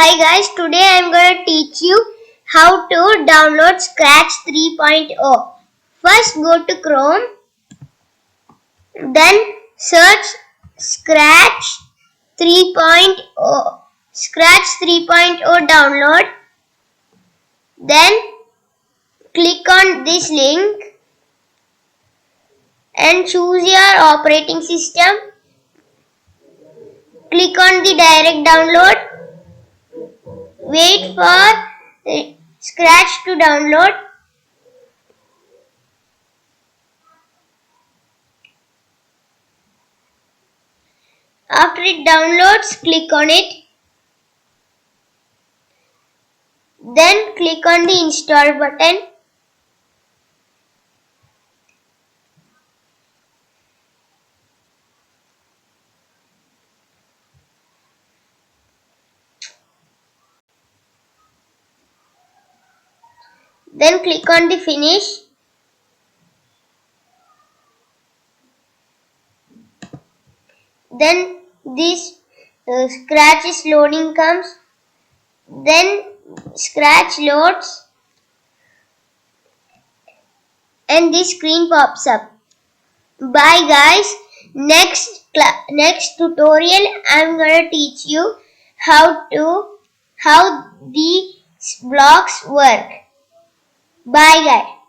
Hi guys, today I am going to teach you how to download Scratch 3.0. First go to Chrome, then search Scratch 3.0. Scratch 3.0 download. Then click on this link and choose your operating system. Click on the direct download. Wait for Scratch to download. After it downloads, click on it. Then click on the install button. Then click on the finish. Then this Scratch is loading comes. Then Scratch loads and this screen pops up. Bye guys. Next tutorial I'm gonna teach you how the blocks work. Bye guys.